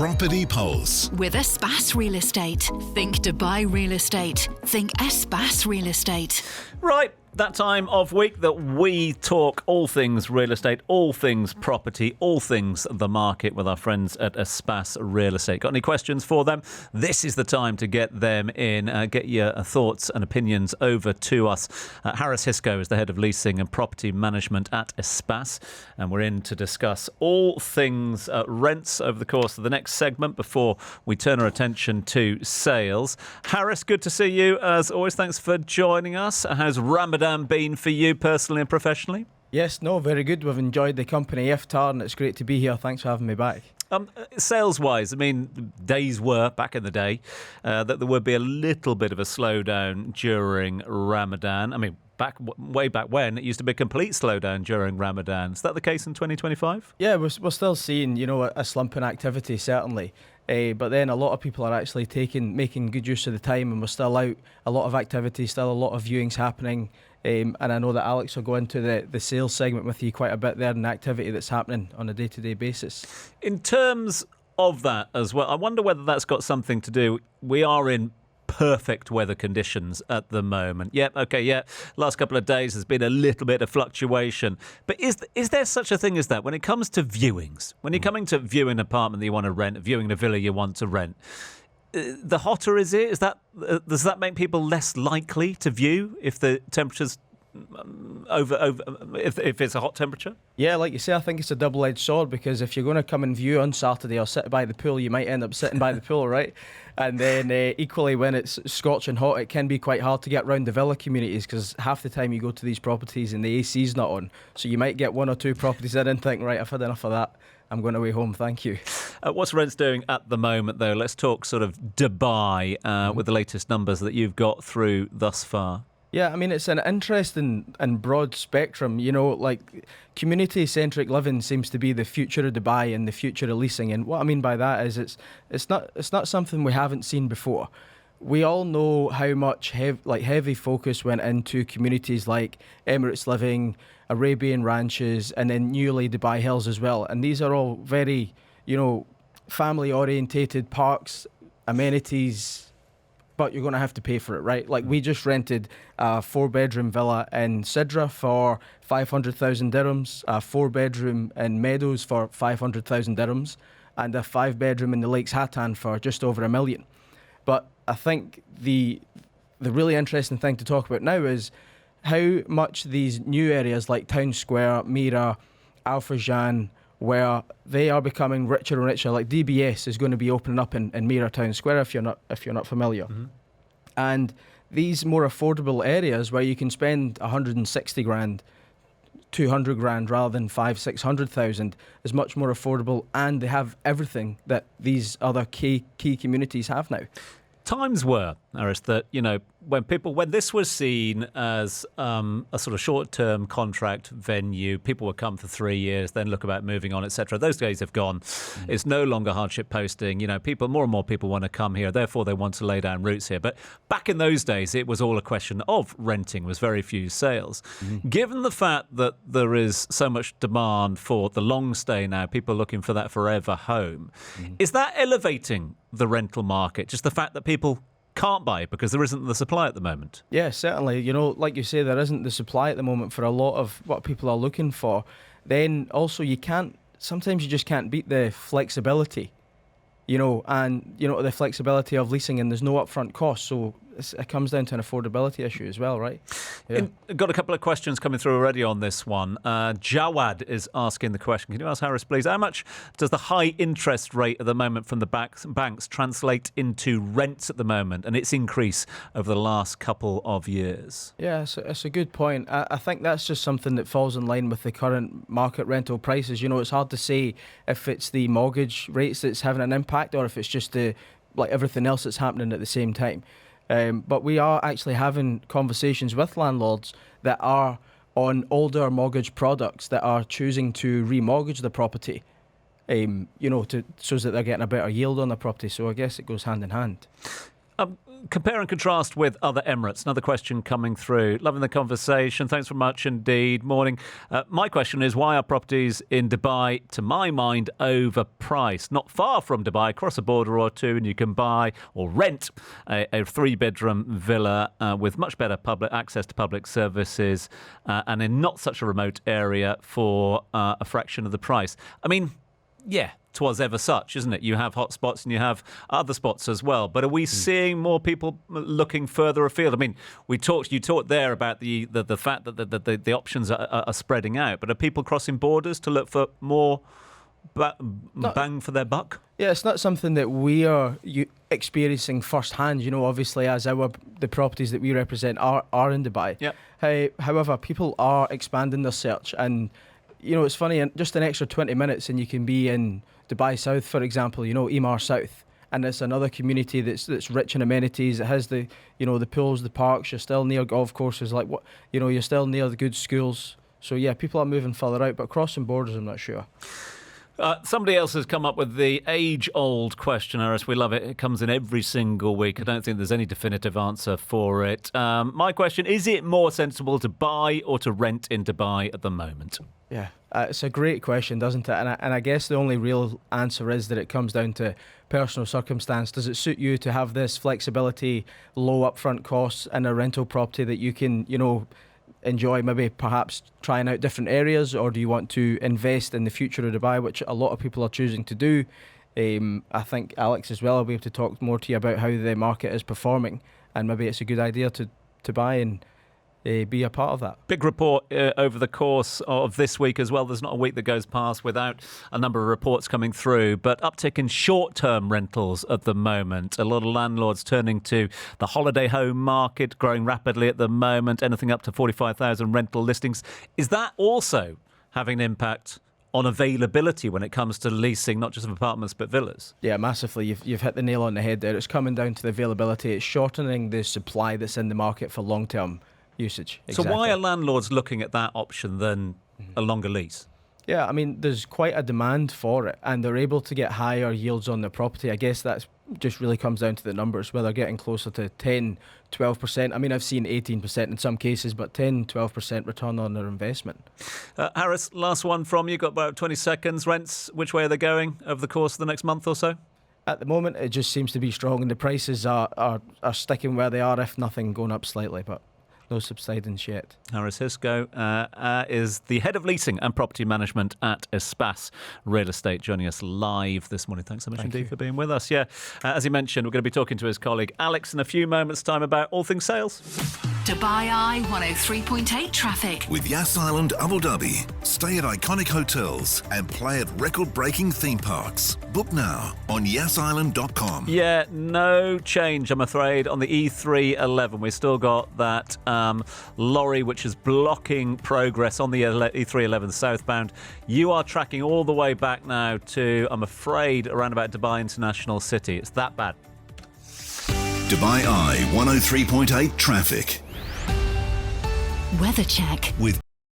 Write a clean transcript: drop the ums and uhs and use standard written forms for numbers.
Property Pulse. With Espas Real Estate. Think Dubai Real Estate. Think Espas Real Estate. Right, that time of week that we talk all things real estate, all things property, all things the market with our friends at Espas Real Estate. Got any questions for them? This is the time to get them in. Get your thoughts and opinions over to us. Harris Hiscoe is the Head of Leasing and Property Management at Espas, and we're in to discuss all things rents over the course of the next segment before we turn our attention to sales. Harris, good to see you as always. Thanks for joining us. How's Ramadan been for you personally and professionally? Yes, no, very good. We've enjoyed the company iftar and it's great to be here. Thanks for having me back. Sales-wise, I mean, days were, back in the day, that there would be a little bit of a slowdown during Ramadan. I mean, way back when, it used to be a complete slowdown during Ramadan. Is that the case in 2025? Yeah, we're still seeing, a slump in activity, certainly. But then a lot of people are actually making good use of the time, and we're still out, a lot of activity, still a lot of viewings happening. And I know that Alex will go into the sales segment with you quite a bit there and the activity that's happening on a day-to-day basis. In terms of that as well, I wonder whether that's got something to do. We are in perfect weather conditions at the moment. Last couple of days there's been a little bit of fluctuation. But is there such a thing as that when it comes to viewings? When you're coming to view an apartment that you want to rent, viewing a villa you want to rent, the hotter is it? Does that make people less likely to view if the temperature's if it's a hot temperature? Yeah, like you say, I think it's a double-edged sword, because if you're going to come and view on Saturday or sit by the pool, you might end up sitting by the pool, right? And then equally, when it's scorching hot, it can be quite hard to get round the villa communities, because half the time you go to these properties and the AC's not on. So you might get one or two properties in and think, right, I've had enough of that. I'm going away home, thank you. What's rents doing at the moment, though? Let's talk sort of Dubai with the latest numbers that you've got through thus far. Yeah, I mean, it's an interesting and broad spectrum. Like community-centric living seems to be the future of Dubai and the future of leasing. And what I mean by that is it's not something we haven't seen before. We all know how much heavy focus went into communities like Emirates Living, Arabian Ranches, and then newly Dubai Hills as well. And these are all very, family-orientated parks, amenities, but you're going to have to pay for it, right? Like, we just rented a 4-bedroom villa in Sidra for 500,000 dirhams, a 4-bedroom in Meadows for 500,000 dirhams, and a 5-bedroom in the Lakes Hatan for just over $1 million. But I think the really interesting thing to talk about now is how much these new areas like Town Square, Mira, Al Farjan, where they are becoming richer and richer. Like DBS is going to be opening up in Mira Town Square if you're not familiar. Mm-hmm. And these more affordable areas where you can spend 160 grand, 200 grand rather than 500,000-600,000 is much more affordable, and they have everything that these other key communities have now. Times were, Harris, that, when this was seen as a sort of short-term contract venue, people would come for 3 years, then look about moving on, etc. Those days have gone. Mm-hmm. It's no longer hardship posting. More and more people want to come here, therefore they want to lay down roots here. But back in those days, it was all a question of renting, was very few sales. Mm-hmm. Given the fact that there is so much demand for the long stay now, people looking for that forever home, is that elevating the rental market? Just the fact that people can't buy because there isn't the supply at the moment? Yeah, certainly. Like you say, there isn't the supply at the moment for a lot of what people are looking for. Then also sometimes you just can't beat the flexibility, the flexibility of leasing, and there's no upfront cost. So it comes down to an affordability issue as well, right? Yeah. Got a couple of questions coming through already on this one. Jawad is asking the question, can you ask Harris, please, how much does the high interest rate at the moment from the banks translate into rents at the moment and its increase over the last couple of years? Yeah, it's a good point. I think that's just something that falls in line with the current market rental prices. It's hard to say if it's the mortgage rates that's having an impact or if it's just everything else that's happening at the same time. But we are actually having conversations with landlords that are on older mortgage products that are choosing to remortgage the property, so that they're getting a better yield on the property. So I guess it goes hand in hand. compare and contrast with other Emirates. Another question coming through. Loving the conversation. Thanks very much indeed. Morning. My question is, why are properties in Dubai, to my mind, overpriced? Not far from Dubai, across a border or two, and you can buy or rent a 3-bedroom villa with much better public access to public services and in not such a remote area for a fraction of the price. I mean, yeah, 'twas ever such, isn't it? You have hot spots and you have other spots as well. But are we seeing more people looking further afield? I mean, you talked there about the fact that the options are spreading out. But are people crossing borders to look for more bang for their buck? Yeah, it's not something that we are experiencing firsthand. You know, obviously, as the properties that we represent are in Dubai. Yeah. However, people are expanding their search, and you know, it's funny. Just an extra 20 minutes, and you can be in Dubai South, for example. You know, Emaar South, and it's another community that's rich in amenities. It has the pools, the parks. You're still near golf courses. You're still near the good schools. So yeah, people are moving further out, but crossing borders, I'm not sure. Somebody else has come up with the age-old question, Aris. We love it. It comes in every single week. I don't think there's any definitive answer for it. My question, is it more sensible to buy or to rent in Dubai at the moment? Yeah, it's a great question, doesn't it? And I guess the only real answer is that it comes down to personal circumstance. Does it suit you to have this flexibility, low upfront costs in a rental property that you can, enjoy maybe perhaps trying out different areas, or do you want to invest in the future of Dubai, which a lot of people are choosing to do? I think Alex as well will be able to talk more to you about how the market is performing, and maybe it's a good idea to buy and be a part of that. Big report over the course of this week as well. There's not a week that goes past without a number of reports coming through, but uptick in short-term rentals at the moment. A lot of landlords turning to the holiday home market, growing rapidly at the moment, anything up to 45,000 rental listings. Is that also having an impact on availability when it comes to leasing, not just of apartments but villas? Yeah, massively. You've hit the nail on the head there. It's coming down to the availability. It's shortening the supply that's in the market for long-term usage. Exactly. So why are landlords looking at that option than a longer lease? Yeah, I mean, there's quite a demand for it, and they're able to get higher yields on their property. I guess that's just really comes down to the numbers, where they're getting closer to 10, 12%. I mean, I've seen 18% in some cases, but 10, 12% return on their investment. Harris, last one from you. Got about 20 seconds. Rents, which way are they going over the course of the next month or so? At the moment, it just seems to be strong, and the prices are sticking where they are, if nothing, going up slightly, but no subsidence yet. Harris Hiscoe is the Head of Leasing and Property Management at Espace Real Estate, joining us live this morning. Thanks so much indeed for being with us. Yeah, as he mentioned, we're going to be talking to his colleague Alex in a few moments' time about all things sales. Dubai Eye 103.8 traffic. With Yas Island Abu Dhabi. Stay at iconic hotels and play at record-breaking theme parks. Book now on yasisland.com. Yeah, no change, I'm afraid, on the E311. We've still got that lorry which is blocking progress on the E311 southbound. You are tracking all the way back now to, I'm afraid, around about Dubai International City. It's that bad. Dubai Eye 103.8 traffic. Weather check. With